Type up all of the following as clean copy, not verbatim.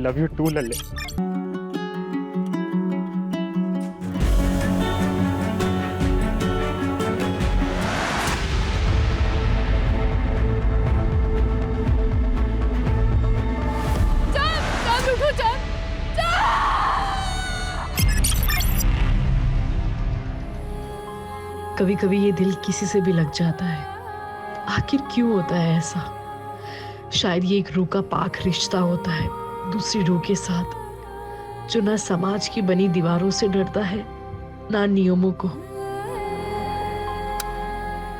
Love you too लल्ले। कभी कभी ये दिल किसी से भी लग जाता है, आखिर क्यों होता है ऐसा? शायद ये एक रूह का पाक रिश्ता होता है दूसरी रूह के साथ, जो ना समाज की बनी दीवारों से डरता है ना नियमों को।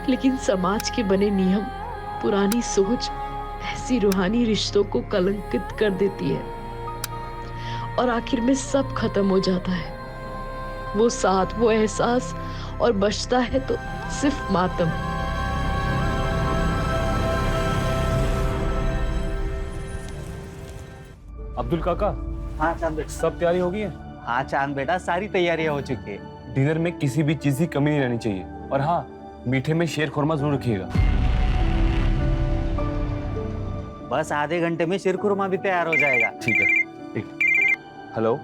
लेकिन समाज के बने नियम, पुरानी सोच ऐसी रूहानी रिश्तों को कलंकित कर देती है और आखिर में सब खत्म हो जाता है। वो साथ, वो एहसास, और बचता है तो सिर्फ मातम। अब्दुल काका। हाँ चांद बेटा। सब तैयारी हो गई है? हाँ चांद बेटा, सारी तैयारियां हो चुकी है। डिनर में किसी भी चीज की कमी नहीं रहनी चाहिए, और हाँ, मीठे में शेर खुरमा जरूर रखिएगा। बस आधे घंटे में शीर खुरमा भी तैयार हो जाएगा। ठीक है। हेलो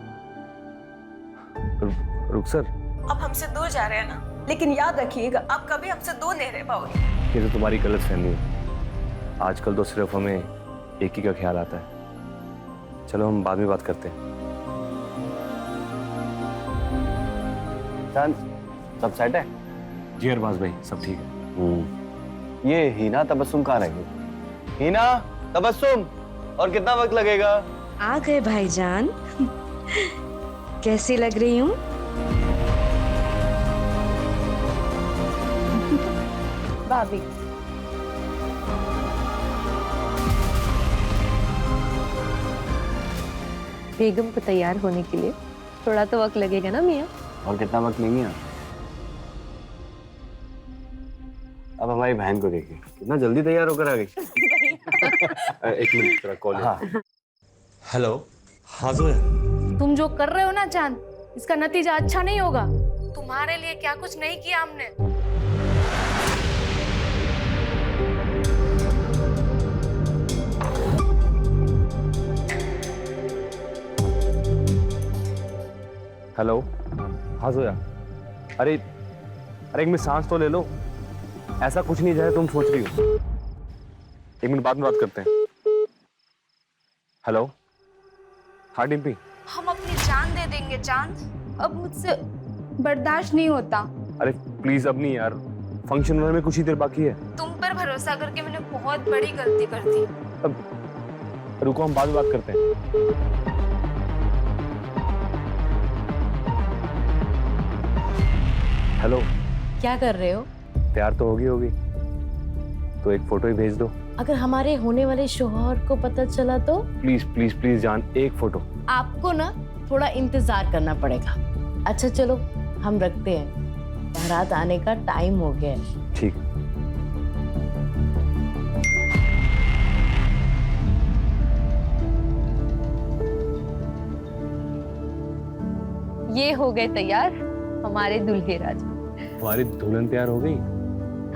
रुक सर। आप हमसे दूर जा रहे हैं ना, लेकिन याद रखिएगा आप कभी हमसे दूर नहीं रह पाओगे। ये तो तुम्हारी गलत फहमी है। आजकल तो सिर्फ हमें एक ही का ख्याल आता है। चलो हम बाद में बात करते हैं। चांद, सब सेट है? जी अरबाज भाई, सब ठीक है। ये हीना तबस्सुम कहाँ रही? हीना तबस्सुम, और कितना वक्त लगेगा? आ गए भाईजान। कैसी लग रही हूँ? भाभी, बेगम को तैयार होने के लिए थोड़ा तो वक्त लगेगा ना मियाँ? और कितना वक्त नहीं है? अब हमारी बहन को देखिए, कितना जल्दी तैयार होकर आ गई। एक मिनट, थोड़ा कॉल। हाँ। हेलो। हाँ जोया। तुम जो कर रहे हो ना चांद, इसका नतीजा अच्छा नहीं होगा। तुम्हारे लिए क्या कुछ नहीं किया हमने। हेलो। हाँ जोया। अरे एक मिनट सांस तो ले लो। ऐसा कुछ नहीं जैसे तुम सोच रही हो। एक मिनट बाद में बात करते हैं। हेलो। हाँ डिम्पी। हम अपनी जान दे देंगे चांद, अब मुझसे बर्दाश्त नहीं होता। अरे प्लीज अब नहीं यार, फंक्शन होने में कुछ ही देर बाकी है। तुम पर भरोसा करके मैंने बहुत बड़ी गलती कर दी। अब रुको, हम बाद में बात करते हैं। हेलो। क्या कर रहे हो? तैयार तो होगी तो एक फोटो ही भेज दो। अगर हमारे होने वाले शौहर को पता चला तो? प्लीज प्लीज प्लीज जान, एक फोटो। आपको ना थोड़ा इंतजार करना पड़ेगा। अच्छा चलो हम रखते हैं, बारात आने का टाइम हो गया है। ठीक। ये हो गए तैयार हमारे दूल्हे राजा। हमारी दुल्हन तैयार हो गई?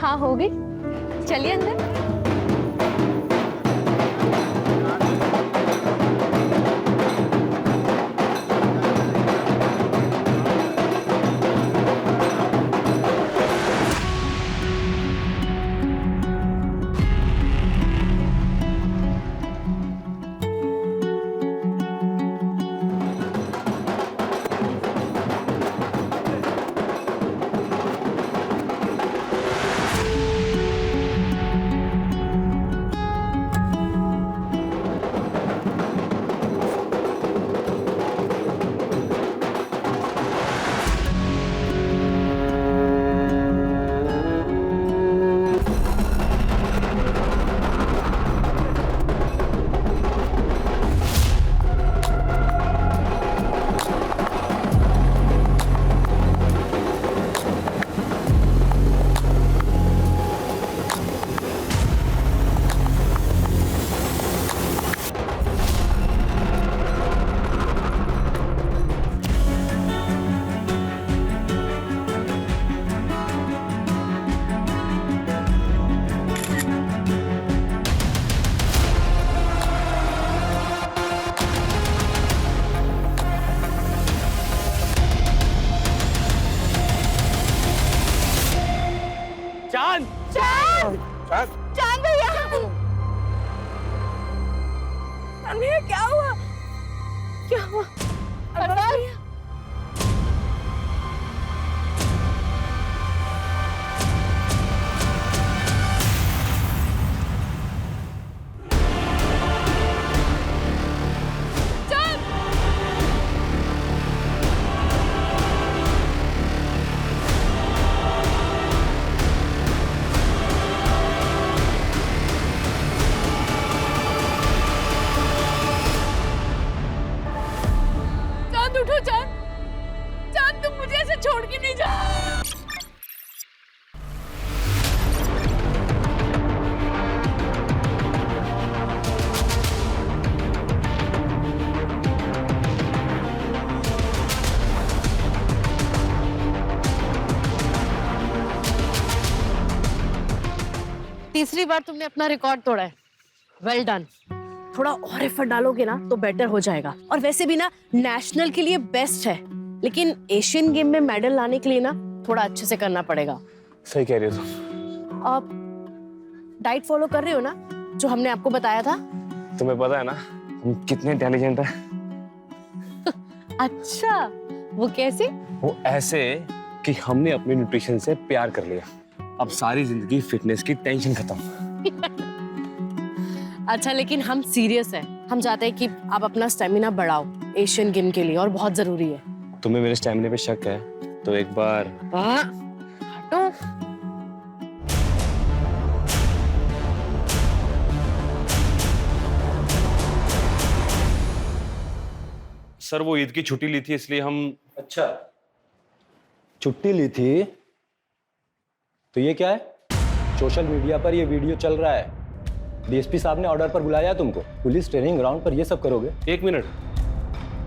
हाँ हो गई, चलिए अंदर। चांद चांद चांद भैया भैया क्या हुआ भैया उठो चांद चांद तुम मुझे ऐसे छोड़ के नहीं जा तीसरी बार तुमने अपना रिकॉर्ड तोड़ा है। Well done. थोड़ा और एफर्ट डालोगे ना तो बेटर हो जाएगा। और वैसे भी ना नेशनल के लिए बेस्ट है, लेकिन एशियन गेम में मेडल लाने के लिए ना थोड़ा अच्छे से करना पड़ेगा। सही कह रही हो तुम। आप डाइट फॉलो कर रहे हो ना, जो हमने आपको बताया था? तुम्हें पता है ना हम कितने इंटेलिजेंट हैं। अच्छा, वो कैसे? वो ऐसे कि हमने अपने न्यूट्रिशन से प्यार कर लिया। अब सारी जिंदगी फिटनेस की टेंशन खत्म। अच्छा, लेकिन हम सीरियस हैं। हम चाहते हैं कि आप अपना स्टेमिना बढ़ाओ एशियन गेम के लिए, और बहुत जरूरी है। तुम्हें मेरे स्टेमिना पे शक है तो एक बार हटो। सर वो ईद की छुट्टी ली थी इसलिए हम। अच्छा, छुट्टी ली थी तो ये क्या है? सोशल मीडिया पर ये वीडियो चल रहा है। डीएसपी साहब ने ऑर्डर पर बुलाया तुमको। पुलिस ट्रेनिंग ग्राउंड पर ये सब करोगे? एक मिनट,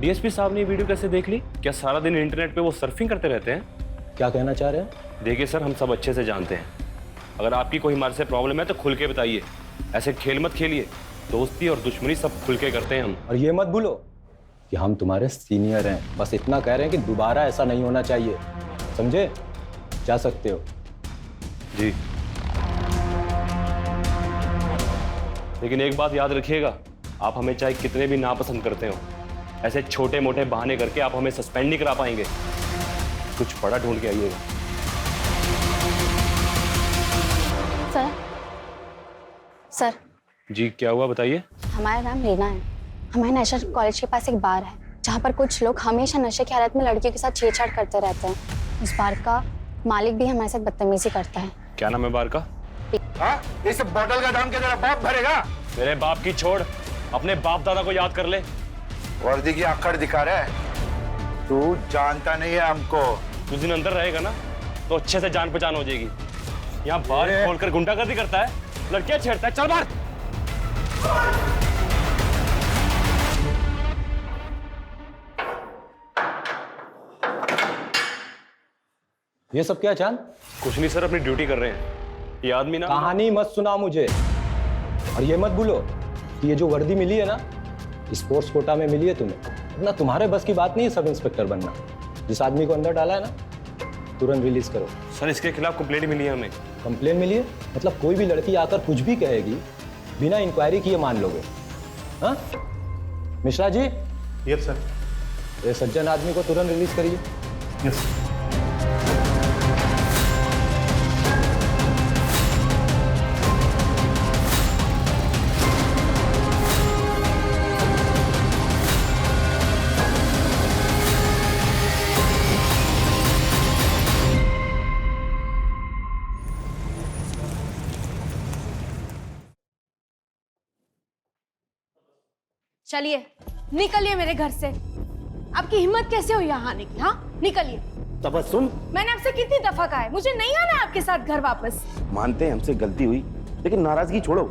डीएसपी साहब ने ये वीडियो कैसे देख ली? क्या सारा दिन इंटरनेट पे वो सर्फिंग करते रहते हैं? क्या कहना चाह रहे हैं? देखिए सर, हम सब अच्छे से जानते हैं, अगर आपकी कोई हमारे से प्रॉब्लम है तो खुल के बताइए। ऐसे खेल मत खेलिए। दोस्ती और दुश्मनी सब खुल के करते हैं हम। और ये मत भूलो कि हम तुम्हारे सीनियर हैं। बस इतना कह रहे हैं कि दोबारा ऐसा नहीं होना चाहिए, समझे? जा सकते हो। जी, लेकिन एक बात याद रखिएगा, आप हमें चाहे कितने भी नापसंद करते हो, ऐसे छोटे मोटे बहाने करके आप हमें सस्पेंड नहीं करा पाएंगे। कुछ बड़ा ढूंढ के आइएगा। सर सर जी क्या हुआ बताइए। हमारा नाम रीना है। हमारे नेशनल कॉलेज के पास एक बार है जहाँ पर कुछ लोग हमेशा नशे की हालत में लड़कियों के साथ छेड़छाड़ करते रहते हैं। उस बार का मालिक भी हमारे साथ बदतमीजी करता है। क्या नाम है बार का? इस बोतल का दाम क्या तेरा बाप भरेगा? मेरे बाप की छोड़, अपने बाप दादा को याद कर ले। वर्दी की आकड़ दिखा रहा है। तू जानता नहीं है हमको। कुछ दिन अंदर रहेगा ना तो अच्छे से जान पहचान हो जाएगी। यहाँ बार खोलकर गुंडागर्दी करता है, लड़कियां छेड़ता है। चल बाहर। ये सब क्या चांद? कुछ नहीं सर, अपनी ड्यूटी कर रहे हैं। ये आदमी ना कहानी मत सुना मुझे। और ये मत भूलो कि ये जो वर्दी मिली है ना, स्पोर्ट्स कोटा में मिली है तुम्हें। ना तुम्हारे बस की बात नहीं है सब इंस्पेक्टर बनना। जिस आदमी को अंदर डाला है ना, तुरंत रिलीज करो। सर इसके खिलाफ कंप्लेंट मिली है हमें। कंप्लेन मिली है? मतलब कोई भी लड़की आकर कुछ भी कहेगी, बिना इंक्वायरी किए मान लोगे? हाँ मिश्रा जी? Yes sir. ये सज्जन आदमी को तुरंत रिलीज करिए। यस। चलिए निकलिए मेरे घर से। आपकी हिम्मत कैसे हुई यहाँ आने की? हाँ निकलिए। तबस्सुम, मैंने आपसे कितनी दफा कहा है मुझे नहीं आना आपके साथ घर वापस। मानते हैं हमसे गलती हुई, लेकिन नाराजगी छोड़ो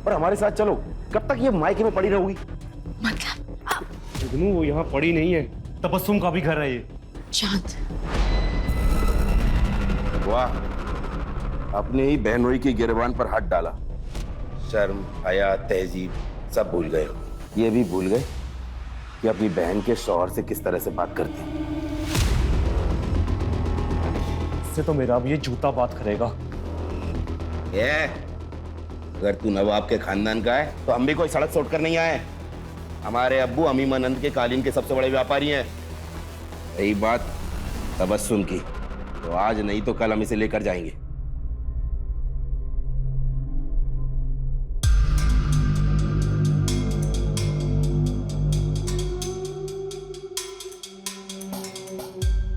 और हमारे साथ चलो। कब तक ये मायके में पड़ी रहोगी? मतलब वो यहाँ पड़ी नहीं है, तबस्सुम का भी घर है ये। चांद, वाह, अपने ही बहनोई की गिरबान पर हाथ डाला। शर्म, हया, तहजीब सब भूल गए। ये भी भूल गए कि अपनी बहन के शौहर से किस तरह से बात करते हैं। इससे तो मेरा अब ये जूता बात करेगा। ये अगर तू नवाब के खानदान का है तो हम भी कोई सड़क सोट कर नहीं आए। हमारे अब्बू अमीमानंद के कालीन के सबसे बड़े व्यापारी हैं। यही बात तबस्सुम की, तो आज नहीं तो कल हम इसे लेकर जाएंगे।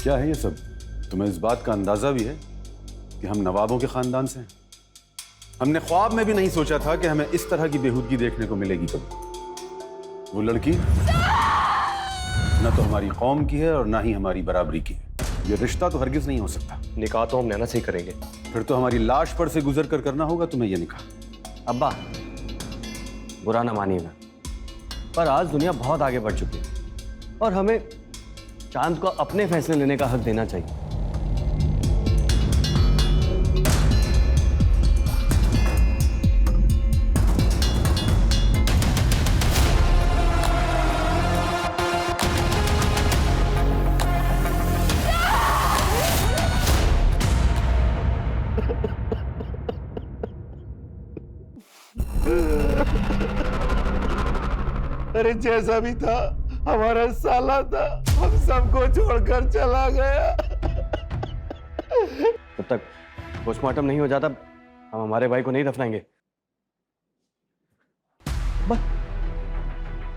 क्या है ये सब? तुम्हें इस बात का अंदाजा भी है कि हम नवाबों के खानदान से हैं? हमने ख्वाब में भी नहीं सोचा था कि हमें इस तरह की बेहूदगी देखने को मिलेगी कभी। वो लड़की न तो हमारी कौम की है और ना ही हमारी बराबरी की है। ये रिश्ता तो हरगिज नहीं हो सकता। निकाह तो हम नैना से ही करेंगे। फिर तो हमारी लाश पर से गुजर कर करना होगा तुम्हें ये निकाह। अब्बा, बुरा ना मानिएगा, पर आज दुनिया बहुत आगे बढ़ चुकी है और हमें चांद को अपने फैसले लेने का हक देना चाहिए। अरे जैसा भी था हमारा साला था, हम सबको छोड़कर चला गया। जब तक पोस्टमार्टम नहीं हो जाता हम हमारे भाई को नहीं दफनाएंगे। बस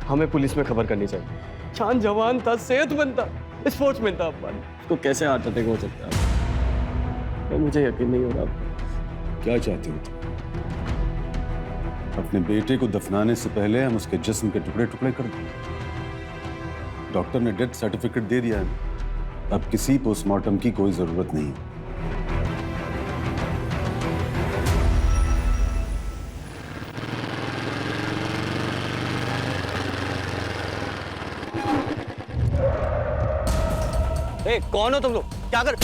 हमें पुलिस में खबर करनी चाहिए। चांद जवान था, सेहतमंद था, स्पोर्ट्समैन था। उसको कैसे हार्ट अटैक हो सकता है? मुझे यकीन नहीं हो रहा। क्या चाहते हो तुम? अपने बेटे को दफनाने से पहले हम उसके जिस्म के टुकड़े टुकड़े कर दें। डॉक्टर ने डेथ सर्टिफिकेट दे दिया है। अब किसी पोस्टमार्टम की कोई जरूरत नहीं है। ए, कौन हो तुम लोग? क्या कर?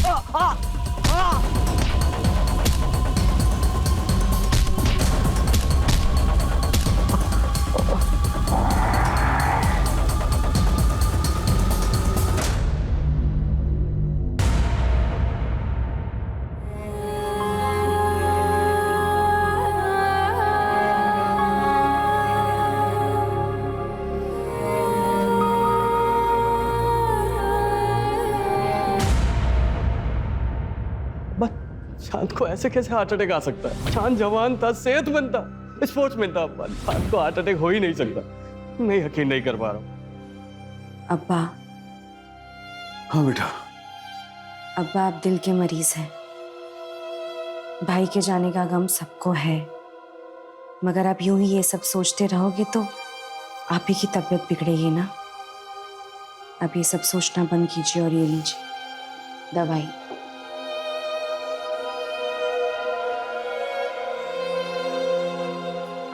चांद को ऐसे कैसे हार्ट अटैक आ सकता है? चांद जवान था, सेहतमंद था, स्पोर्ट्समैन था। चांद को हार्ट अटैक हो ही नहीं सकता। मैं यकीन नहीं कर पा रहा हूँ। अब्बा। हाँ बेटा। अब्बा, आप दिल के मरीज हैं। भाई के जाने का गम सबको है, मगर आप यूं ही ये सब सोचते रहोगे तो आप ही की तबीयत बिगड़ेगी ना। अब ये सब सोचना बंद कीजिए और ये लीजिए दवाई।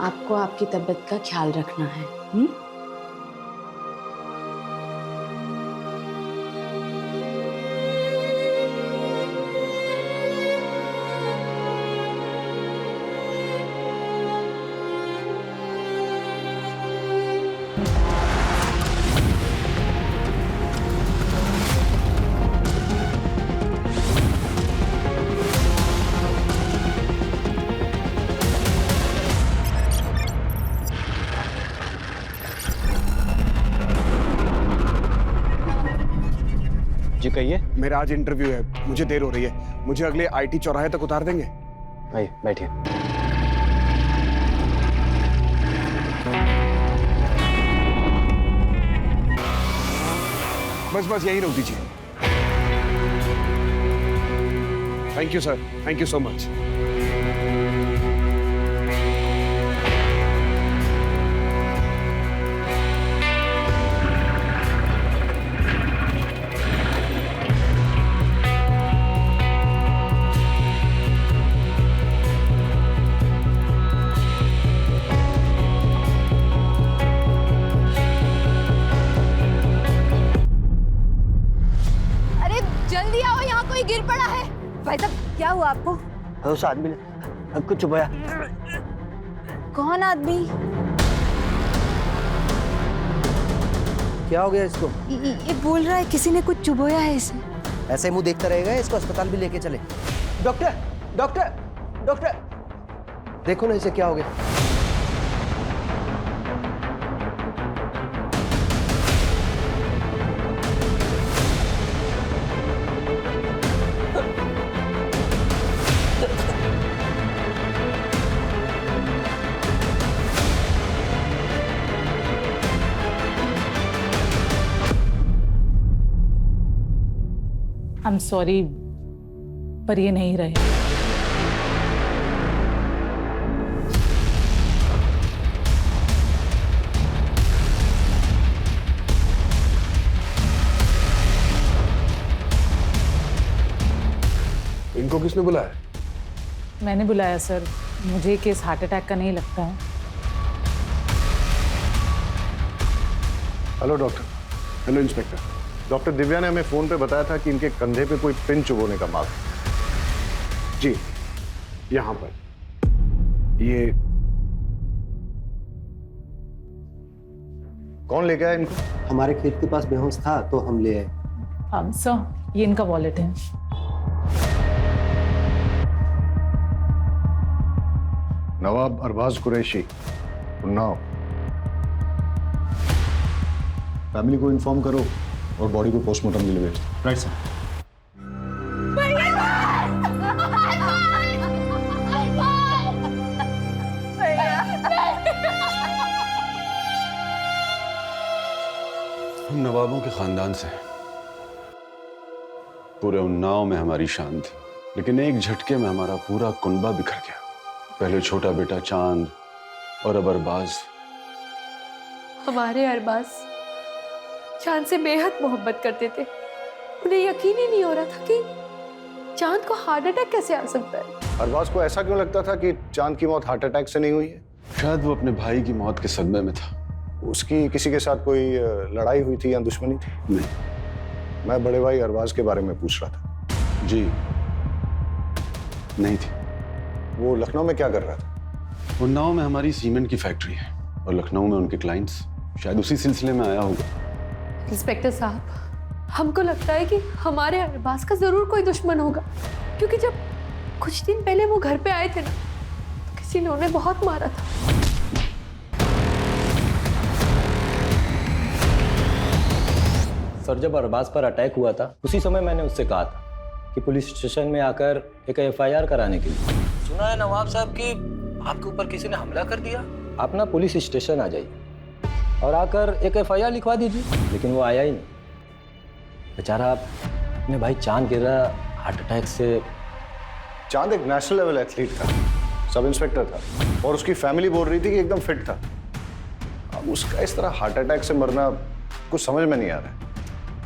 आपको आपकी तबीयत का ख्याल रखना है। जी कहिए। मेरा आज इंटरव्यू है, मुझे देर हो रही है। मुझे अगले आईटी चौराहे तक उतार देंगे? आइए बैठिए। बस यही रोक दीजिए। Thank you sir, thank you so much. गिर पड़ा है। भाई साहब, क्या हुआ आपको? उस आदमी ने कुछ चुपाया। कौन आदमी? क्या हो गया इसको? ये बोल रहा है किसी ने कुछ चुबोया है इसे। ऐसे मुंह देखता रहेगा, इसको अस्पताल भी लेके चले। डॉक्टर डॉक्टर डॉक्टर देखो ना इसे क्या हो गया। आई एम सॉरी, पर ये नहीं रहे। इनको किसने बुलाया? मैंने बुलाया सर, मुझे केस हार्ट अटैक का नहीं लगता है। Hello doctor. Hello inspector. Doctor Divya ने हमें फोन पे बताया था कि इनके कंधे पे कोई पिन चुभोने का मार्क है। जी, यहां पर। ये कौन लेके आया इनको? हमारे खेत के पास बेहोश था तो हम ले आए। सर, ये इनका वॉलेट है। नवाब अरबाज कुरैशी, उन्नाव। फैमिली को इन्फॉर्म करो और बॉडी को पोस्टमार्टम के लिए भेज दो। Right sir. हम नवाबों के खानदान से हैं। पूरे उन्नाव में हमारी शान थी, लेकिन एक झटके में हमारा पूरा कुनबा बिखर गया। पहले छोटा बेटा चांद और अब अरबाज। हमारे अरबाज चांद से बेहद मोहब्बत करते थे। उन्हें यकीन ही नहीं हो रहा था कि चांद को हार्ट अटैक कैसे आ सकता है। अरबाज को ऐसा क्यों लगता था कि चांद की मौत हार्ट अटैक से नहीं हुई है? शायद वो अपने भाई की मौत के सदमे में था। उसकी किसी के साथ कोई लड़ाई हुई थी या दुश्मनी थी? नहीं। मैं बड़े भाई अरबाज के बारे में पूछ रहा था। जी नहीं थी। वो लखनऊ में क्या कर रहा था? उन्नाव में हमारी सीमेंट की फैक्ट्री है और लखनऊ में उनके क्लाइंट्स। शायद उसी सिलसिले में आया होगा। इंस्पेक्टर साहब, हमको लगता है कि हमारे अरबाज का जरूर कोई दुश्मन होगा, क्योंकि जब कुछ दिन पहले वो घर पे आए थे ना, तो किसी ने उन्हें बहुत मारा था। सर, जब अरबाज पर अटैक हुआ था उसी समय मैंने उससे कहा था कि पुलिस स्टेशन में आकर एक एफआईआर कराने के लिए। सुना है नवाब साहब कि आपके ऊपर किसी ने हमला कर दिया। आप ना पुलिस स्टेशन आ जाइए और आकर एक एफआईआर लिखवा दीजिए। लेकिन वो आया ही नहीं। बेचारा अपने भाई चांद गिरा हार्ट अटैक से। चांद एक नेशनल लेवल एथलीट था, सब इंस्पेक्टर था और उसकी फैमिली बोल रही थी कि एकदम फिट था। अब उसका इस तरह हार्ट अटैक से मरना कुछ समझ में नहीं आ रहा है।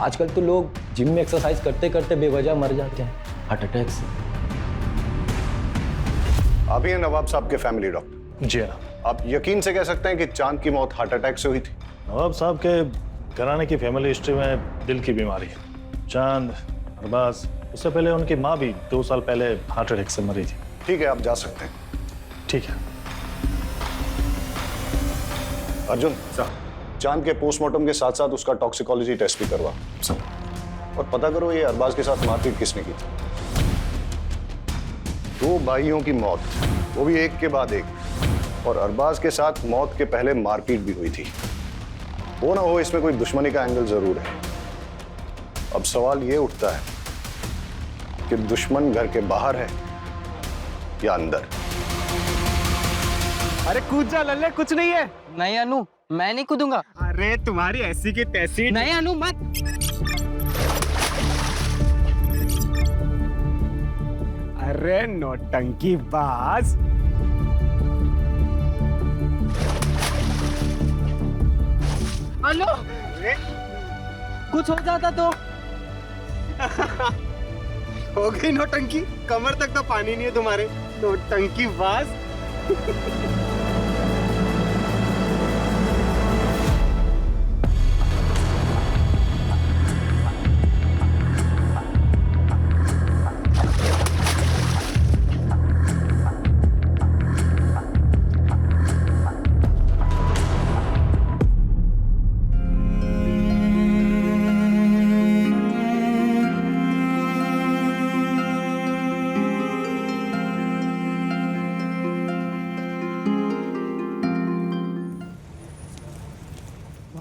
आजकल तो लोग जिम में एक्सरसाइज करते करते बेवजह मर जाते हैं हार्ट अटैक से। आप ही हैं नवाब साहब के फैमिली डॉक्टर? जी हाँ। आप यकीन से कह सकते हैं कि चांद की मौत हार्ट अटैक से हुई थी? नवाब साहब के घराने की फैमिली हिस्ट्री में दिल की बीमारी है। चांद, अरबाज, उससे पहले उनकी माँ भी 2 साल पहले हार्ट अटैक से मरी थी। ठीक है, आप जा सकते हैं। ठीक है। अर्जुन साहब, चांद के पोस्टमार्टम के साथ साथ उसका टॉक्सिकोलॉजी टेस्ट भी करवा और पता करो ये अरबाज के साथ मारपीट किसने की थी। 2 भाइयों की मौत, वो भी एक के बाद एक, और अरबाज के साथ मौत के पहले मारपीट भी हुई थी। हो ना हो इसमें कोई दुश्मनी का एंगल जरूर है। अब सवाल ये उठता है कि दुश्मन घर के बाहर है या अंदर। अरे कूद जा लल्ले, कुछ नहीं है। नहीं अनु, मैं नहीं कूदूंगा। अरे तुम्हारी ऐसी की तैसी। नहीं अनु, मत। अरे नौटंकी बाज। अनु, कुछ हो जाता तो। हो गई नौटंकी, कमर तक तो पानी नहीं है तुम्हारे। नौटंकी बाज।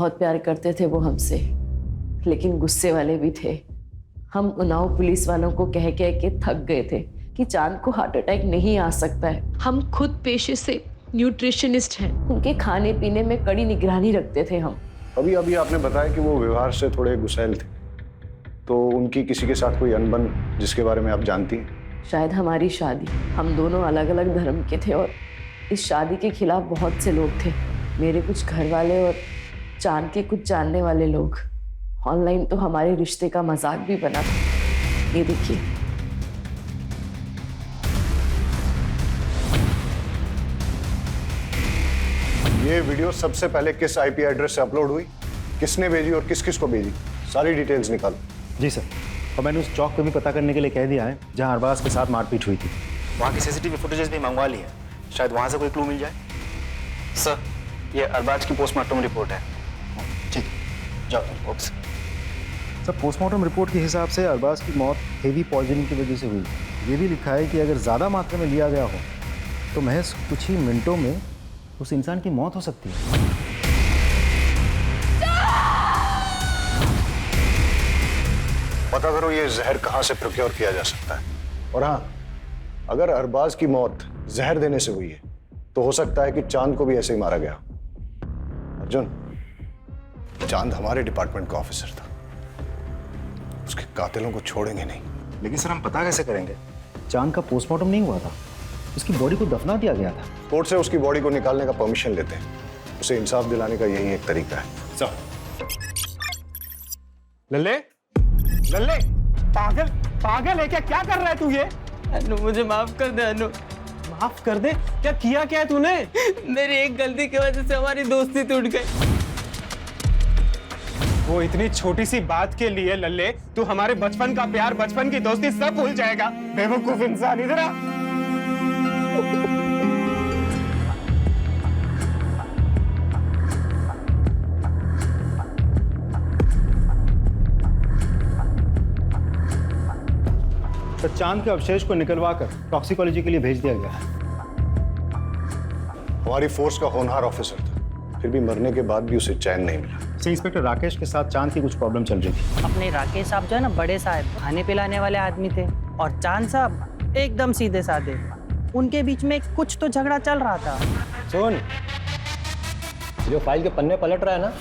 बहुत प्यार करते थे वो हमसे, लेकिन गुस्से वाले भी थे। हम उन्नाव पुलिस वालों को कह कह के थक गए थे कि चांद को हार्ट अटैक नहीं आ सकता है। हम खुद पेशे से न्यूट्रिशनिस्ट हैं, उनके खाने पीने में कड़ी निगरानी रखते थे हम। अभी अभी आपने बताया कि वो व्यवहार से थोड़े गुस्सैल थे, तो उनकी किसी के साथ कोई अनबन जिसके बारे में आप जानती हैं? शायद हमारी शादी, हम दोनों अलग अलग धर्म के थे और इस शादी के खिलाफ बहुत से लोग थे। मेरे कुछ घर वाले और चांद के कुछ जानने वाले लोग। ऑनलाइन तो हमारे रिश्ते का मजाक भी बना था। ये देखिए। ये वीडियो सबसे पहले किस आईपी एड्रेस से अपलोड हुई, किसने भेजी और किस किस को भेजी, सारी डिटेल्स निकालो। जी सर, और मैंने उस चौक पे भी पता करने के लिए कह दिया है जहां अरबाज के साथ मारपीट हुई थी। वहाँ की सीसीटीवी फुटेजेस भी मंगवा ली है, शायद वहाँ से कोई क्लू मिल जाए। सर, ये अरबाज की पोस्टमार्टम रिपोर्ट है। ठीक, जाओ। ओके सर, पोस्टमार्टम रिपोर्ट के हिसाब से अरबाज की मौत हेवी पॉइजनिंग की वजह से हुई। ये भी लिखा है कि अगर ज़्यादा मात्रा में लिया गया हो तो महज कुछ ही मिनटों में उस इंसान की मौत हो सकती है। पता करो ये जहर कहाँ से प्रोक्योर किया जा सकता है। और हाँ, अगर अरबाज की मौत जहर देने से हुई है तो हो सकता है कि चांद को भी ऐसे ही मारा गया। अर्जुन, चांद हमारे डिपार्टमेंट का ऑफिसर था, उसके कातिलों को छोड़ेंगे नहीं। लेकिन सर, हम पता कैसे करेंगे? चांद का पोस्टमार्टम नहीं हुआ था, उसकी बॉडी को दफना दिया गया था। कोर्ट से उसकी बॉडी को निकालने का परमिशन लेते हैं, उसे इंसाफ दिलाने का यही एक तरीका है। चल। लल्ले, लल्ले, पागल पागल है क्या? क्या कर रहा है तू ये? अनु, मुझे माफ कर दे अनु। माफ कर दे? क्या किया है तूने? मेरी एक गलती की वजह से हमारी दोस्ती टूट गई। वो इतनी छोटी सी बात के लिए लल्ले तू हमारे बचपन का प्यार, बचपन की दोस्ती सब भूल जाएगा? बेवकूफ इंसान, इधर आ। तो चांद के अवशेष को निकलवाकर टॉक्सिकोलॉजी के लिए भेज दिया गया है। हमारी फोर्स का होनहार ऑफिसर था, फिर भी मरने के बाद भी उसे चैन नहीं मिला। इंस्पेक्टर राकेश के साथ चांद की कुछ प्रॉब्लम चल रही थी। अपने राकेश साहब जो है ना, बड़े साहब, खाने पिलाने वाले आदमी थे, और चांद साहब एकदम सीधे साधे। उनके बीच में कुछ तो झगड़ा चल रहा था। सुन, जो फाइल के पन्ने पलट रहा है ना,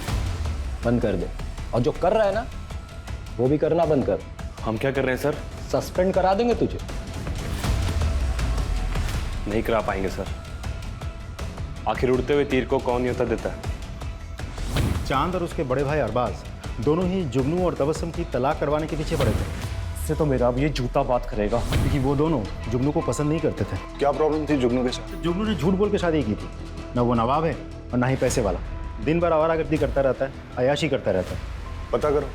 बंद कर दे, और जो कर रहा है ना, वो भी करना बंद कर। हम क्या कर रहे हैं सर? सस्पेंड करा देंगे तुझे। नहीं करा पाएंगे सर। आखिर उड़ते हुए तीर को कौन न्योता देता है? चांद और उसके बड़े भाई अरबाज दोनों ही जुगनू और तबस्सुम की तलाक करवाने के पीछे पड़े थे। इससे तो मेरा अब ये जूता बात करेगा, क्योंकि वो दोनों जुगनू को पसंद नहीं करते थे। क्या प्रॉब्लम थी जुगनू के साथ? जुगनू ने झूठ बोल के शादी की थी। न वो नवाब है और ना ही पैसे वाला। दिन भर आवारागर्दी करता रहता है, अयाशी करता रहता है। पता करो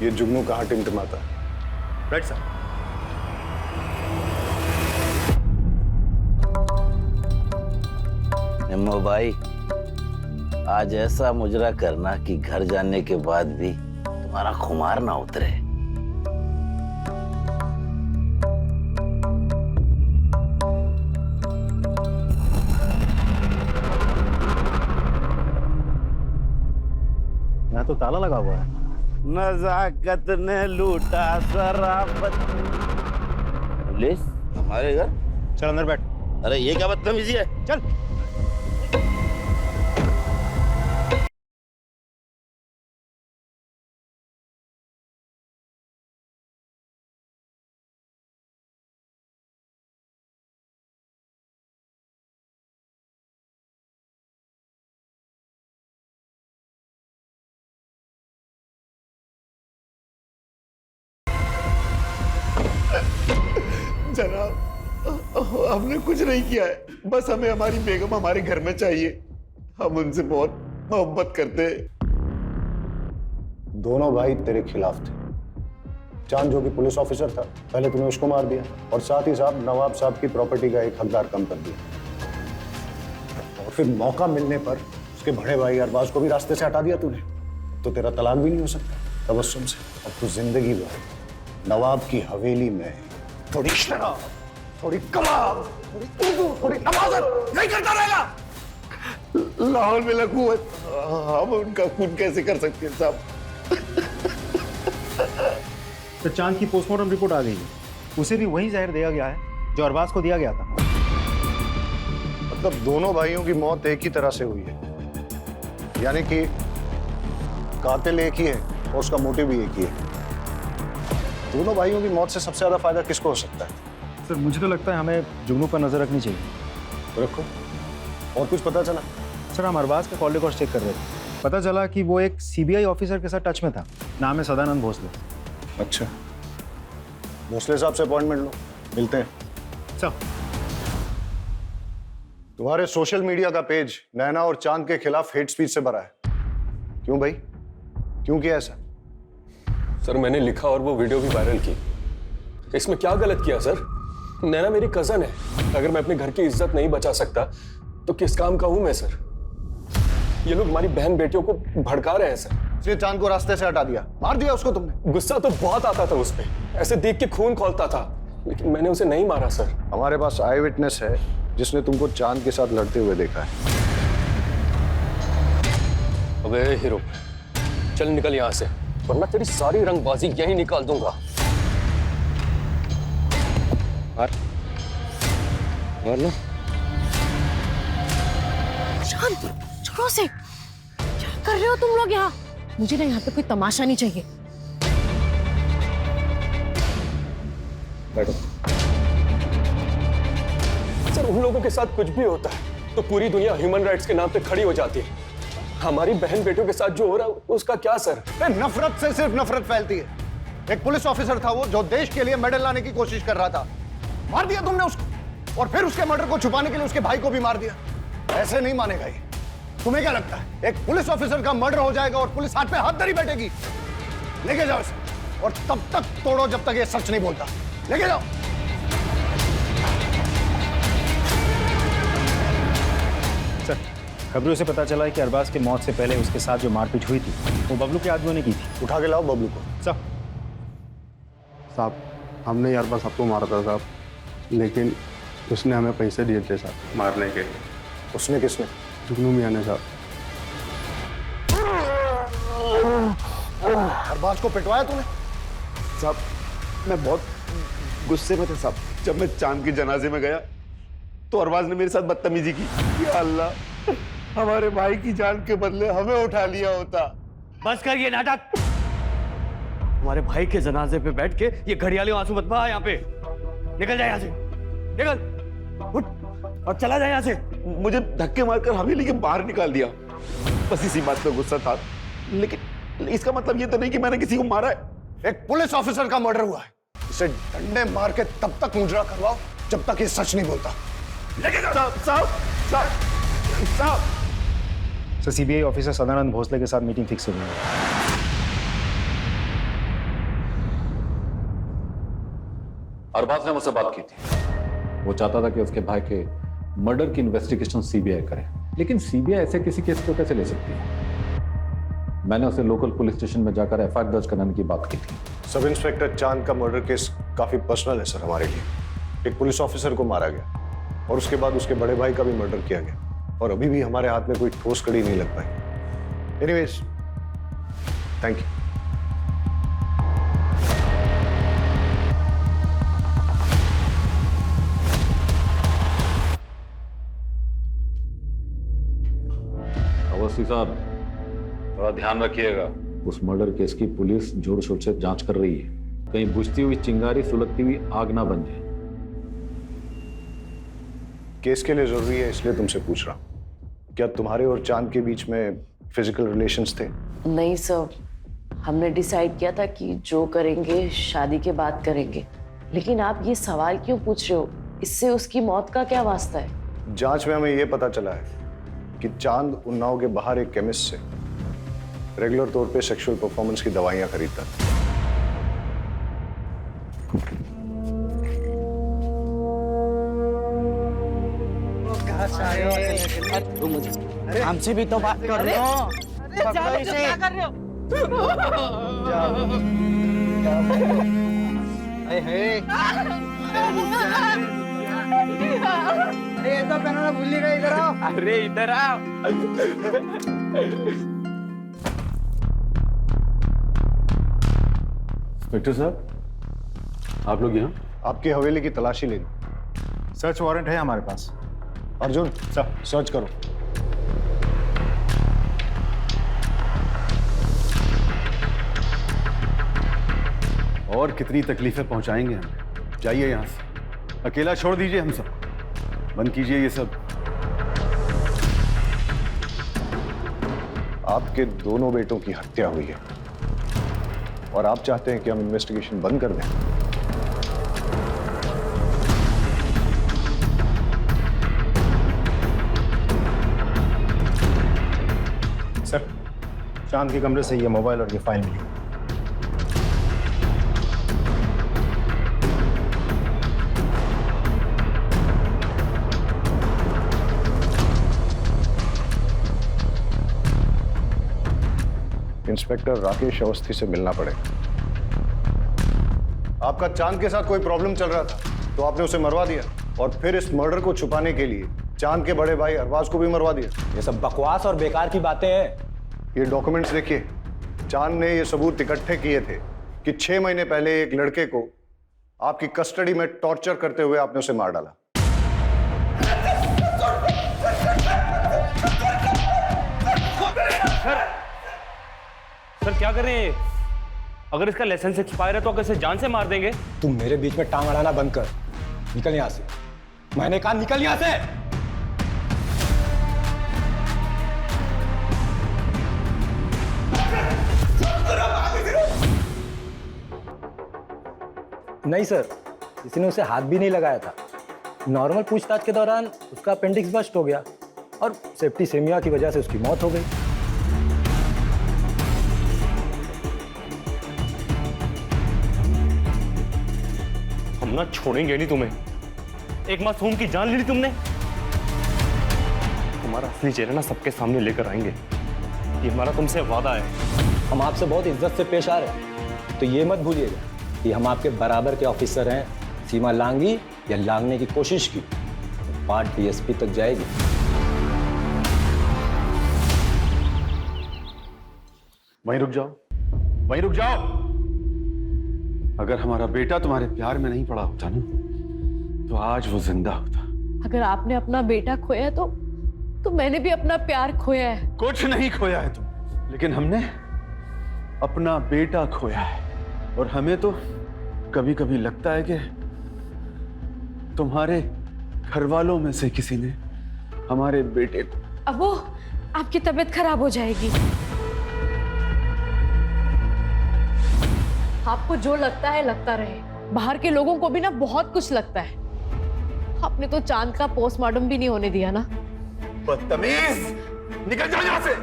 ये जुगनू कहाँ टिमटिमाता है। Right sir. निम्मो भाई, आज ऐसा मुजरा करना कि घर जाने के बाद भी तुम्हारा खुमार ना उतरे। यहाँ तो ताला लगा हुआ है। नजाकत ने लूटा शराफत। पुलिस हमारे घर? चल अंदर बैठ। अरे ये क्या बदतमीजी है? चल। जनाब, हमने कुछ नहीं किया है, बस हमें हमारी बेगम हमारे घर में चाहिए। हम उनसे बहुत मोहब्बत करते हैं। दोनों भाई तेरे खिलाफ थे। चांद जो कि पुलिस ऑफिसर था, पहले तूने उसको मार दिया, और साथ ही साथ नवाब साहब की प्रॉपर्टी का एक हकदार कम कर दिया, और फिर मौका मिलने पर उसके बड़े भाई अरबाज को भी रास्ते से हटा दिया तूने। तो तेरा तलाक भी नहीं हो सकता तबस्सुम से। अब तू जिंदगी भर नवाब की हवेली में थोड़ी शराब, थोड़ी कबाब, थोड़ी उर्दू, थोड़ी नमाज़त नहीं करता रहेगा। लाहौल में लकूवत, हम उनका खून कैसे कर सकते हैं साहब? तो चांद की पोस्टमार्टम रिपोर्ट आ गई है, उसे भी वही जहर दिया गया है जो अरबाज को दिया गया था। मतलब दोनों भाइयों की मौत एक ही तरह से हुई है, यानी कि कातिल एक ही है और उसका मोटिव भी एक ही है। दोनों भाइयों की मौत से सबसे ज्यादा फायदा किसको हो सकता है? सर मुझे तो लगता है हमें जुगनू पर नजर रखनी चाहिए। रखो। और कुछ पता चला? सर हम अरबाज का कॉल रिकॉर्ड चेक कर रहे थे, पता चला कि वो एक सीबीआई ऑफिसर के साथ टच में था, नाम है सदानंद भोसले। अच्छा, भोसले साहब से अपॉइंटमेंट लो, मिलते हैं। सर तुम्हारे सोशल मीडिया का पेज नैना और चांद के खिलाफ हेट स्पीच से भरा है, क्यों भाई? क्यों किया ऐसा? सर मैंने लिखा और वो वीडियो भी वायरल की। इसमें क्या गलत किया सर? नैना मेरी कजन है, अगर मैं अपने घर की इज्जत नहीं बचा सकता तो किस काम का हूं मैं सर? ये लोग हमारी बहन बेटियों को भड़का रहे हैं सर। इसलिए चांद को रास्ते से हटा दिया, मार दिया उसको तुमने? गुस्सा तो बहुत आता था उस पे, ऐसे देख के खून खौलता था, लेकिन मैंने उसे नहीं मारा सर। हमारे पास आई विटनेस है जिसने तुमको चांद के साथ लड़ते हुए देखा है। अबे हीरो, चल निकल यहाँ से, वरना तेरी सारी रंगबाजी यहीं निकाल दूंगा। शांत, छोड़ो से, क्या कर रहे हो तुम लोग यहाँ? मुझे ना यहाँ पे कोई तमाशा नहीं चाहिए। बैठो। सर उन लोगों के साथ कुछ भी होता है तो पूरी दुनिया ह्यूमन राइट्स के नाम पे खड़ी हो जाती है। हमारी बहन बेटियों के साथ जो हो रहा है उसका क्या सर? नफरत से सिर्फ नफरत फैलती है। एक पुलिस ऑफिसर था वो जो देश के लिए मेडल लाने की कोशिश कर रहा था, मार दिया तुमने उसको, और फिर उसके मर्डर को छुपाने के लिए उसके भाई को भी मार दिया। ऐसे नहीं मानेगा ये। तुम्हें क्या लगता है एक पुलिस ऑफिसर का मर्डर हो जाएगा और पुलिस हाथ पे हाथ धरी बैठेगी? लेके जाओ इसे, और तब तक तोड़ो जब तक ये सच नहीं बोलता। लेके जाओ। सर खबरों से पता चला है कि अरबाज की मौत से पहले उसके साथ जो मारपीट हुई थी वो बबलू के आदमियों ने की थी। उठा के लाओ बबलू को। साहब हमने अरबाज सबको मारा था साहब, लेकिन उसने हमें पैसे दिए थे साहब मारने के। उसने किसने? जुगनू मियां ने साहब। अरबाज को पिटवाया तूने? साहब मैं बहुत गुस्से में था साहब। जब मैं चांद के जनाजे में गया तो अरबाज ने मेरे साथ बदतमीजी की। या अल्लाह, हमारे भाई की जान के बदले हमें उठा लिया होता। बस कर ये नाटक। हमारे भाई के जनाजे पे बैठ के ये घड़ियाली आंसू मत बहा। यहाँ पे निकल जाए, यहाँ से निकल, उठ और चला जाए यहाँ से। मुझे धक्के मारकर हवेली के बाहर निकाल दिया, बस इसी बात पे गुस्सा था। लेकिन इसका मतलब ये तो नहीं कि मैंने किसी को मारा है। एक पुलिस ऑफिसर का मर्डर हुआ है, इसे डंडे मार के तब तक मुजरा करवाओ जब तक ये सच नहीं बोलता। लेके जाओ। साहब sir CBI officer Sadanand Bhosle के साथ मीटिंग फिक्स हो गई है। अरबाज ने मुझसे बात की थी, वो चाहता था कि उसके भाई के मर्डर की इन्वेस्टिगेशन सीबीआई करे, लेकिन सीबीआई ऐसे किसी केस को कैसे ले सकती है? मैंने उसे लोकल पुलिस स्टेशन में जाकर एफआईआर दर्ज कराने की बात की थी। सब इंस्पेक्टर चांद का मर्डर केस काफी पर्सनल है सर हमारे लिए। एक पुलिस ऑफिसर को मारा गया और उसके बाद उसके बड़े भाई का भी मर्डर किया गया, और अभी भी हमारे हाथ में कोई ठोस कड़ी नहीं लग पाई। Anyways, thank you. अवस्थी साहब थोड़ा ध्यान रखिएगा, उस मर्डर केस की पुलिस जोर शोर से जांच कर रही है, कहीं बुझती हुई चिंगारी सुलगती हुई आग ना बन जाए। केस के लिए जरूरी है इसलिए तुमसे पूछ रहा हूं, क्या तुम्हारे और चांद के बीच में फिजिकल रिलेशंस थे? नहीं सर, हमने डिसाइड किया था कि जो करेंगे शादी के बाद करेंगे। लेकिन आप ये सवाल क्यों पूछ रहे हो? इससे उसकी मौत का क्या वास्ता है? जांच में हमें यह पता चला है कि चांद उन्नाव के बाहर एक केमिस्ट से रेगुलर तौर पे सेक्सुअल परफॉर्मेंस की दवाइयां खरीदता था। हमसे भी तो बात कर रहे हो। क्या कर रहे हो? अरे ये तो पहनाना भूल ही गए, इधर आओ। अरे इधर आओ। इंस्पेक्टर साहब, आप लोग यहाँ? आपकी हवेली की तलाशी लेनी। सर्च वारंट है हमारे पास। अर्जुन सर, सर्च करो। और कितनी तकलीफें पहुंचाएंगे हम? जाइए यहाँ से, अकेला छोड़ दीजिए हम सब, बंद कीजिए ये सब। आपके दोनों बेटों की हत्या हुई है और आप चाहते हैं कि हम इन्वेस्टिगेशन बंद कर दें? सर, चांद के कमरे से ये मोबाइल और ये फाइल मिली। इंस्पेक्टर राकेश अवस्थी से मिलना पड़ेगा। आपका चांद के साथ कोई प्रॉब्लम चल रहा था तो आपने उसे मरवा दिया और फिर इस मर्डर को छुपाने के लिए चांद के बड़े भाई अरबाज को भी मरवा दिया। ये सब बकवास और बेकार की बातें हैं। ये डॉक्यूमेंट्स देखिए, चांद ने ये सबूत इकट्ठे किए थे कि 6 महीने पहले एक लड़के को आपकी कस्टडी में टॉर्चर करते हुए आपने उसे मार डाला। सर क्या कर रहे हैं? अगर इसका लाइसेंस एक्सपायर है तो अगर इसे जान से मार देंगे। तुम मेरे बीच में टांग अड़ाना बंद कर, निकल यहां से। मैंने कहा निकल यहां से। नहीं सर, किसी ने उसे हाथ भी नहीं लगाया था। नॉर्मल पूछताछ के दौरान उसका अपेंडिक्स बस्ट हो गया और सेप्टिसेमिया की वजह से उसकी मौत हो गई। हम ना छोड़ेंगे नहीं तुम्हें। एक मासूम की जान ले ली तुमने। तुम्हारा असली चेहरा ना सबके सामने लेकर आएंगे, ये हमारा तुमसे वादा है। हम आपसे बहुत इज्जत से पेश आ रहे हैं, तो ये मत भूलिएगा कि हम आपके बराबर के ऑफिसर हैं। सीमा लांगी या लांगने की कोशिश की तो बात डीएसपी तक जाएगी। वहीं रुक जाओ, वहीं रुक जाओ। अगर हमारा बेटा तुम्हारे प्यार में नहीं पड़ा होता ना, तो आज वो जिंदा होता। अगर आपने अपना बेटा खोया है तो मैंने भी अपना प्यार खोया है। कुछ नहीं खोया है तुम, लेकिन हमने अपना बेटा खोया है। और हमें तो कभी कभी लगता है कि तुम्हारे घर वालों में से किसी ने हमारे बेटे को। अबू, आपकी तबीयत खराब हो जाएगी। आपको जो लगता है लगता रहे, बाहर के लोगों को भी ना बहुत कुछ लगता है। आपने तो चांद का पोस्टमार्टम भी नहीं होने दिया ना। बदतमीज, निकल जाओ यहाँ से।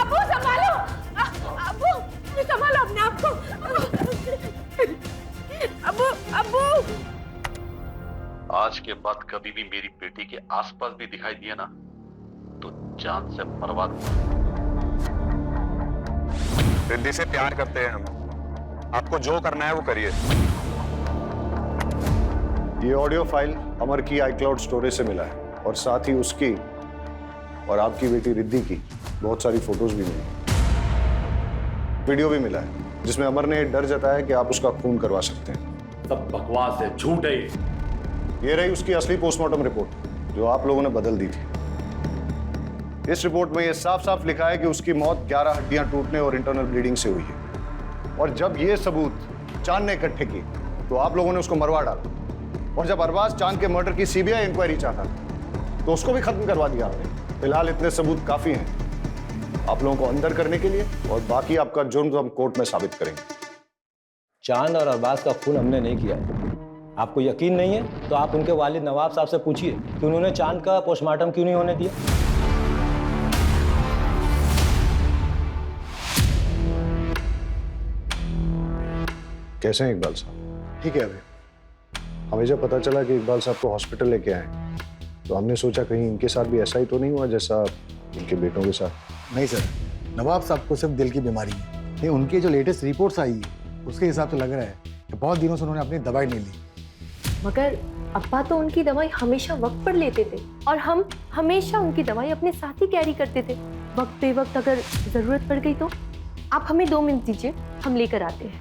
अबू संभालो, अबू संभालो अपने आप को। अबू, अबू। आज के बाद कभी भी मेरी बेटी के आसपास भी दिखाई दिया ना, तो जान से मरवा दूंगा। रिद्धि से प्यार करते हैं हम, आपको जो करना है वो करिए। ये ऑडियो फाइल अमर की iCloud स्टोरेज से मिला है और साथ ही उसकी और आपकी बेटी रिद्धि की बहुत सारी फोटोज भी मिली। वीडियो भी मिला है जिसमें अमर ने डर जताया कि आप उसका खून करवा सकते हैं। सब बकवास है, झूठ है। ये रही उसकी असली पोस्टमार्टम रिपोर्ट जो आप लोगों ने बदल दी थी। इस रिपोर्ट में यह साफ साफ लिखा है कि उसकी मौत 11 हड्डियां टूटने और इंटरनल ब्लीडिंग से हुई है। और जब ये सबूत चांद ने इकट्ठे किए तो आप लोगों ने उसको मरवा डाला। और जब अरबाज चांद के मर्डर की सीबीआई इंक्वायरी चाहता था तो उसको भी खत्म करवा दिया आपने। फिलहाल इतने सबूत काफी हैं आप लोगों को अंदर करने के लिए, और बाकी आपका जुर्म हम कोर्ट में साबित करेंगे। चांद और अरबाज का खून हमने नहीं किया है। आपको यकीन नहीं है तो आप उनके वालिद नवाब साहब से पूछिए कि उन्होंने चांद का पोस्टमार्टम क्यों नहीं होने दिया। कैसे हैं इकबाल साहब? ठीक है। अभी हमें जब पता चला कि इकबाल साहब को हॉस्पिटल लेके आए तो हमने सोचा कहीं इनके साथ भी ऐसा ही तो नहीं हुआ जैसा इनके बेटों के साथ। नहीं सर, नवाब साहब को सिर्फ दिल की बीमारी है। नहीं, उनकी जो लेटेस्ट रिपोर्ट्स आई है उसके हिसाब से लग रहा है कि बहुत दिनों से उन्होंने अपनी दवाई नहीं ली। मगर अब्बा तो उनकी दवाई हमेशा वक्त पर लेते थे और हम हमेशा उनकी दवाई अपने साथ ही कैरी करते थे। वक्त पे वक्त अगर जरूरत पड़ गई तो आप हमें 2 मिनट दीजिए, हम लेकर आते हैं।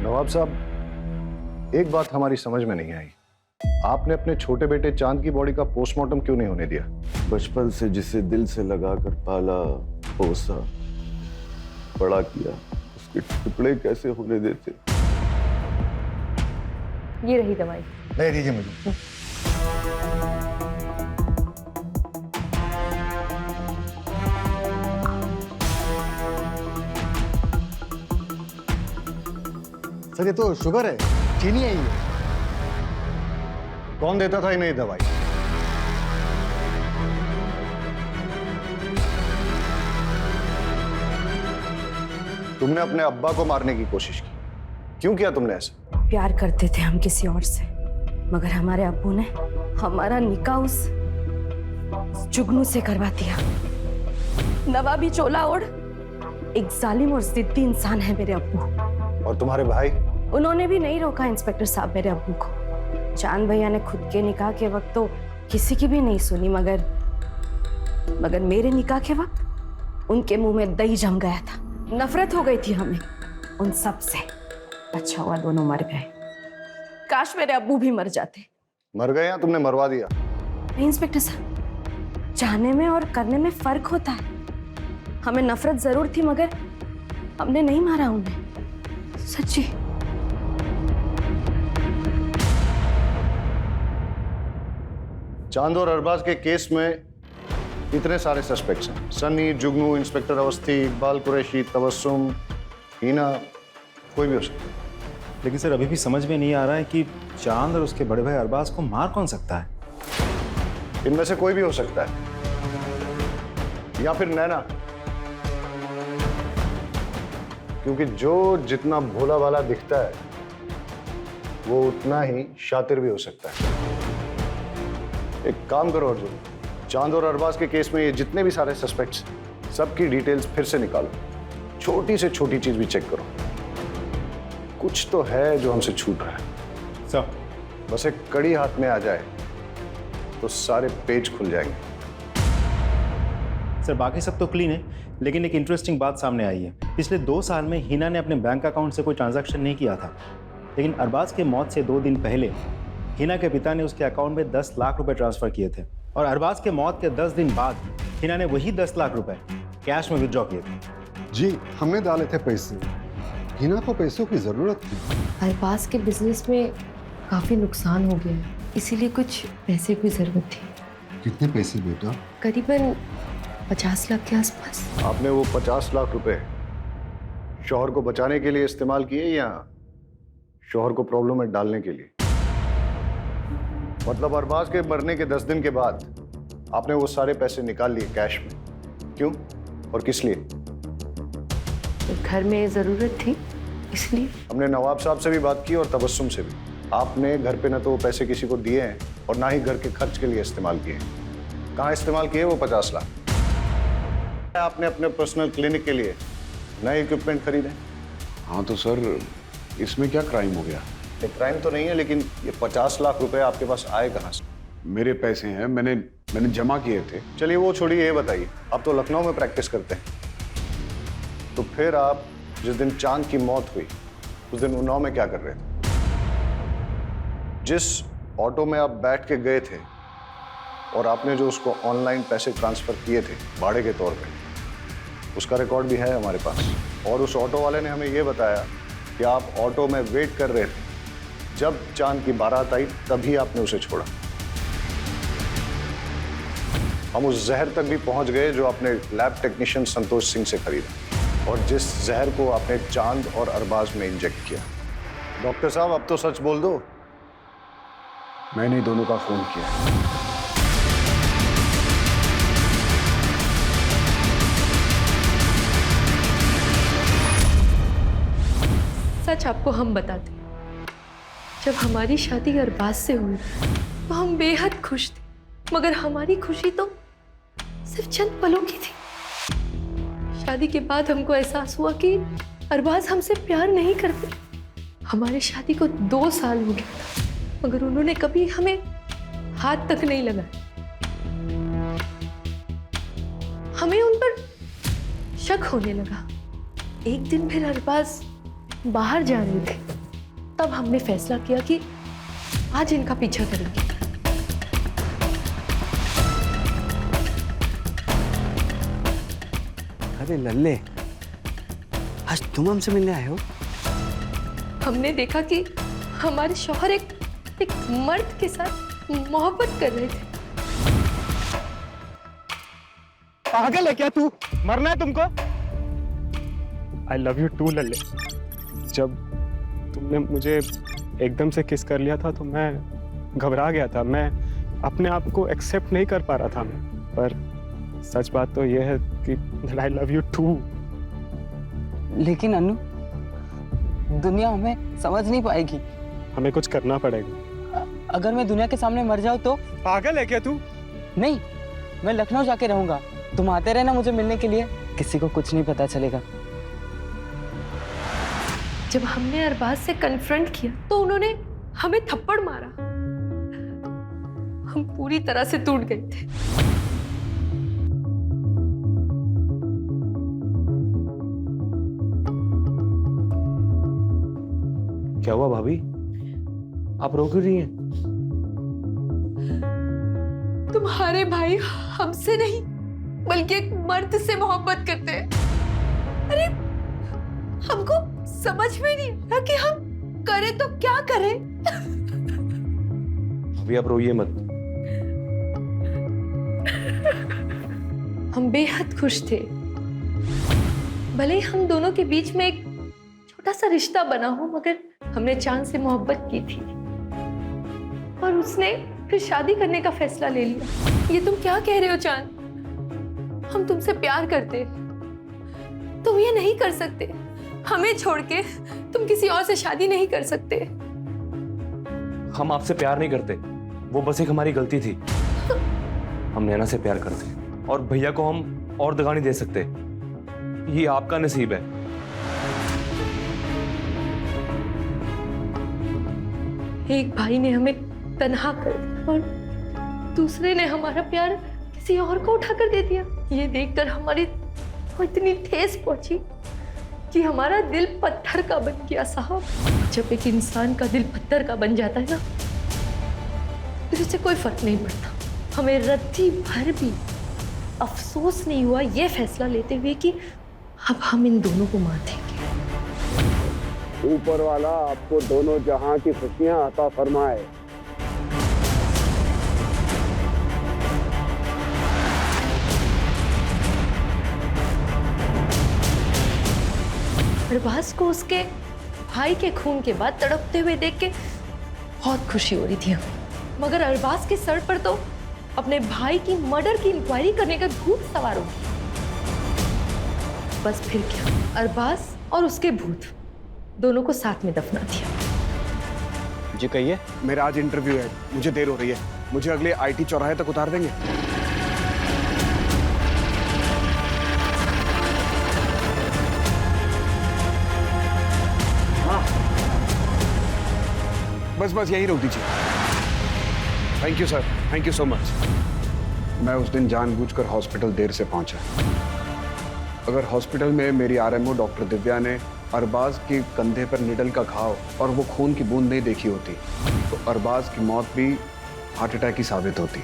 नवाब साहब, एक बात हमारी समझ में नहीं आई, आपने अपने छोटे बेटे चांद की बॉडी का पोस्टमार्टम क्यों नहीं होने दिया? बचपन से जिसे दिल से लगाकर पाला, पोसा, बड़ा किया, उसके टुकड़े कैसे होने देते? ये रही दवाई। ले दीजिए मुझे। सर ये तो शुगर है, चीनी है ये। कौन देता था इन्हें ये दवाई? तुमने अपने अब्बा को मारने की कोशिश की, क्यों किया तुमने ऐसा? प्यार करते थे हम किसी और से, मगर हमारे अब्बू ने हमारा निकाह उस जुगनू से करवा दिया। नवाबी चोला ओढ़ एक जालिम और जिद्दी इंसान है मेरे अब्बू। और तुम्हारे भाई? उन्होंने भी नहीं रोका इंस्पेक्टर साहब मेरे अब्बू को। चांद भैया ने खुद के निकाह के वक्त तो किसी की भी नहीं सुनी, मगर मेरे निकाह के वक्त उनके मुंह में दही जम गया था। नफरत हो गई थी हमें उन सब से। अच्छा हुआ दोनों मर गए, काश मेरे अब्बू भी मर जाते। मर गए या तुमने मरवा दिया? नहीं इंस्पेक्टर साहब, चाहने में और करने में फर्क होता है। हमें नफरत जरूर थी मगर हमने नहीं मारा उन्हें, सच्ची। चांद और अरबाज के केस में इतने सारे सस्पेक्ट्स हैं, सन्नी, जुगनू, इंस्पेक्टर अवस्थी, इकबाल कुरैशी, तबस्सुम, हीना, कोई भी हो सकता है। लेकिन सर अभी भी समझ में नहीं आ रहा है कि चांद और उसके बड़े भाई अरबाज को मार कौन सकता है? इनमें से कोई भी हो सकता है, या फिर नैना, क्योंकि जो जितना भोला भाला दिखता है वो उतना ही शातिर भी हो सकता है। एक काम करो अर्जुन, चांद और अरबाज के केस में ये जितने भी सारे सस्पेक्ट्स, सबकी डिटेल्स फिर से निकालो, छोटी से छोटी चीज भी चेक करो। कुछ तो है जो हमसे छूट रहा है। सर बस एक कड़ी हाथ में आ जाए तो सारे पेज खुल जाएंगे। सर बाकी सब तो क्लीन है, लेकिन एक इंटरेस्टिंग बात सामने आई है। पिछले 2 साल में हिना ने अपने बैंक अकाउंट से कोई ट्रांजैक्शन नहीं किया था, लेकिन अरबाज के मौत से 2 दिन पहले हिना के पिता ने उसके अकाउंट में 10 लाख रुपए ट्रांसफर किए थे, और अरबाज के मौत के 10 दिन बाद हिना ने वही 10 लाख रुपए कैश में विड्रॉ किए थे। जी हमने डाले थे पैसे, हिना को पैसों की जरूरत थी। अरबाज के बिजनेस में काफी नुकसान हो गया, इसीलिए कुछ पैसे की जरूरत थी। कितने पैसे बेटा? करीबन 50 लाख के आसपास। आपने वो 50 लाख रुपए शौहर को बचाने के लिए इस्तेमाल किए या शौहर को प्रॉब्लम में डालने के लिए? मतलब अरबाज के मरने के 10 दिन के बाद आपने वो सारे पैसे निकाल लिए कैश में, क्यों और किस लिए? घर में जरूरत थी इसलिए। हमने नवाब साहब से भी बात की और तबस्सुम से भी। आपने घर पे न तो वो पैसे किसी को दिए हैं और ना ही घर के खर्च के लिए इस्तेमाल किए हैं। कहाँ इस्तेमाल किए वो 50 लाख? आपने अपने पर्सनल क्लिनिक के लिए नए इक्विपमेंट खरीदे। हाँ तो सर इसमें क्या क्राइम हो गया? ये क्राइम तो नहीं है, लेकिन ये 50 लाख रुपए आपके पास आए कहाँ से? मेरे पैसे हैं, मैंने जमा किए थे। चलिए वो छोड़िए, ये बताइए, आप तो लखनऊ में प्रैक्टिस करते हैं, तो फिर आप जिस दिन चांद की मौत हुई उस दिन उन्नाव में क्या कर रहे थे? जिस ऑटो में आप बैठ के गए थे और आपने जो उसको ऑनलाइन पैसे ट्रांसफर किए थे भाड़े के तौर पे, उसका रिकॉर्ड भी है हमारे पास। और उस ऑटो वाले ने हमें ये बताया कि आप ऑटो में वेट कर रहे थे, जब चांद की बारात आई तभी आपने उसे छोड़ा। हम उस जहर तक भी पहुंच गए जो आपने लैब टेक्नीशियन संतोष सिंह से खरीदा और जिस जहर को आपने चांद और अरबाज में इंजेक्ट किया। डॉक्टर साहब अब तो सच बोल दो। मैंने दोनों का फोन किया। सच आपको हम बताते, जब हमारी शादी अरबाज से हुई तो हम बेहद खुश थे, मगर हमारी खुशी तो सिर्फ चंद पलों की थी। शादी के बाद हमको एहसास हुआ कि अरबाज हमसे प्यार नहीं करते। हमारी शादी को 2 साल हो गया था, मगर उन्होंने कभी हमें हाथ तक नहीं लगाया। हमें उन पर शक होने लगा। एक दिन फिर अरबाज बाहर जा रहे थे, तब हमने फैसला किया कि आज इनका पीछा करेंगे। अरे लल्ले, आज तुम हमसे मिलने आए हो? हमने देखा कि हमारे शौहर एक मर्द के साथ मोहब्बत कर रहे थे। पागल है क्या तू? मरना है तुमको? आई लव यू टू लल्ले। जब तुमने मुझे एकदम से किस कर लिया था तो मैं घबरा गया था। मैं अपने आप को एक्सेप्ट नहीं कर पा रहा था मैं, पर सच बात तो यह है कि आई लव यू टू। लेकिन अनु, दुनिया हमें समझ नहीं पाएगी। हमें कुछ करना पड़ेगा। अगर मैं दुनिया के सामने मर जाऊं तो? पागल है क्या तू? नहीं, मैं लखनऊ जाके रहूंगा। तुम आते रहना मुझे मिलने के लिए, किसी को कुछ नहीं पता चलेगा। जब हमने अरबाज से कन्फ्रंट किया तो उन्होंने हमें थप्पड़ मारा। हम पूरी तरह से टूट गए थे। क्या हुआ भाभी? आप रो क्यों रही हैं? तुम्हारे भाई हमसे नहीं बल्कि एक मर्द से मोहब्बत करते हैं। अरे हमको समझ में नहीं आता कि हम करें तो क्या करें। अभी आप रोइए मत। हम बेहद खुश थे। भले ही हम दोनों के बीच में एक छोटा सा रिश्ता बना हो, मगर हमने चांद से मोहब्बत की थी और उसने फिर शादी करने का फैसला ले लिया। ये तुम क्या कह रहे हो चांद? हम तुमसे प्यार करते, तुम ये नहीं कर सकते। हमें छोड़ के तुम किसी और से शादी नहीं कर सकते। हम आपसे प्यार नहीं करते, वो बस एक हमारी गलती थी। हम नैना से प्यार करते और भैया को हम और दगा नहीं दे सकते। ये आपका नसीब है। एक भाई ने हमें तन्हा कर दिया और दूसरे ने हमारा प्यार किसी और को उठाकर दे दिया। ये देखकर हमारी तो इतनी ठेस पहुंची कि हमारा दिल पत्थर का बन गया साहब। जब एक इंसान का दिल पत्थर का बन जाता है ना, फिर उससे कोई फर्क नहीं पड़ता। हमें रत्ती भर भी अफसोस नहीं हुआ ये फैसला लेते हुए कि अब हम इन दोनों को मार देंगे। ऊपर वाला आपको दोनों जहां की खुशियां अता फरमाए। अरबाज को उसके भाई के खून के बाद तड़पते हुए देख के बहुत खुशी हो रही थी हमें, मगर अरबाज के सर पर तो अपने भाई की मर्डर की इंक्वायरी करने का भूत सवार हो गया। बस फिर क्या, अरबाज और उसके भूत दोनों को साथ में दफना दिया। जी कहिए। मेरा आज इंटरव्यू है, मुझे देर हो रही है। मुझे अगले आईटी चौराहे तक उतार देंगे? बस बस यही रोक दीजिए। Thank you sir, thank you so much. मैं उस दिन जानबूझकर हॉस्पिटल देर से पहुंचा। अगर हॉस्पिटल में मेरी आरएमओ डॉक्टर दिव्या ने अरबाज के कंधे पर निडल का घाव और वो खून की बूंद नहीं देखी होती तो अरबाज की मौत भी हार्ट अटैक ही साबित होती।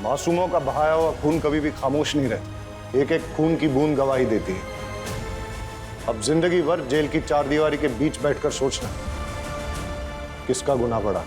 मासूमों का बहाया हुआ खून कभी भी खामोश नहीं रहता। एक एक खून की बूंद गवाही देती है। अब जिंदगी भर जेल की चारदीवारी के बीच बैठकर सोचना किसका गुनाह बढ़ा।